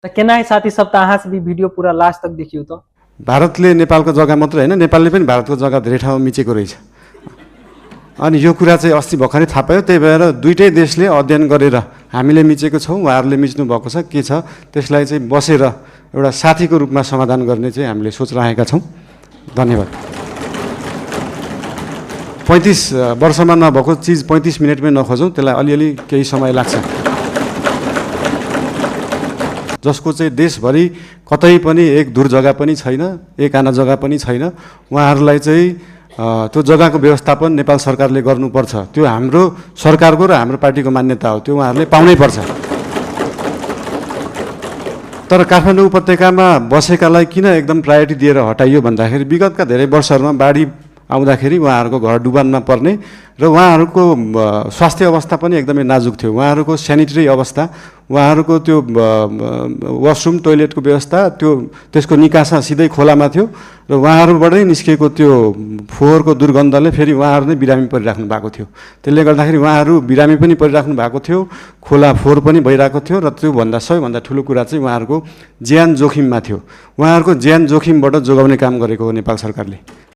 तो केना है साथी सब अहाँ से भी वीडियो पूरा लास्ट तक देखियो तो। भारतले नेपालको जग्गा मात्र हैन, नेपालले पनि भारतको जग्गा धेरै ठाउँमा मिचेको रहेछ। अनि यो कुरा चाहिँ अस्ति भर्खरै थाहा पायो, त्यही भएर दुईटै देशले अध्ययन गरेर हामीले मिचेको छौँ, उहाँहरूले मिच्नु भएको छ, के छ त्यसलाई चाहिँ बसेर एउटा साथीको रूपमा समाधान गर्ने चाहिँ हामीले सोच राखेका छौँ। धन्यवाद। 35 वर्षमा नभएको चिज 35 मिनटमै नखोजौँ, त्यसलाई अलिअलि केही समय लाग्छ। जसको चाहिँ देशभरि कतै पनि एक दूर जग्गा पनि छैन, एक आना जग्गा पनि छैन, उहाँहरूलाई चाहिँ त्यो जग्गाको व्यवस्थापन नेपाल सरकारले गर्नुपर्छ। त्यो हाम्रो सरकारको र हाम्रो पार्टीको मान्यता हो, त्यो उहाँहरूले पाउनै पर्छ। तर काठमाडौँ उपत्यकामा बसेकालाई किन एकदम प्रायोरिटी दिएर हटाइयो भन्दाखेरि विगतका धेरै वर्षहरूमा बाढी आउँदाखेरि उहाँहरूको घर डुबानमा पर्ने र उहाँहरूको स्वास्थ्य अवस्था पनि एकदमै नाजुक थियो। उहाँहरूको सेनिटरी अवस्था, उहाँहरूको त्यो वासरुम टोइलेटको व्यवस्था, त्यसको निकासा सिधै खोलामा थियो र उहाँहरूबाटै निस्केको त्यो फोहोरको दुर्गन्धले फेरि उहाँहरू नै बिरामी परिराख्नु भएको थियो। त्यसले गर्दाखेरि उहाँहरू बिरामी पनि परिराख्नु भएको थियो, खोला फोहोर पनि भइरहेको थियो र त्योभन्दा सबैभन्दा ठुलो कुरा चाहिँ उहाँहरूको ज्यान जोखिममा थियो। उहाँहरूको ज्यान जोखिमबाट जोगाउने काम गरेको हो नेपाल सरकारले।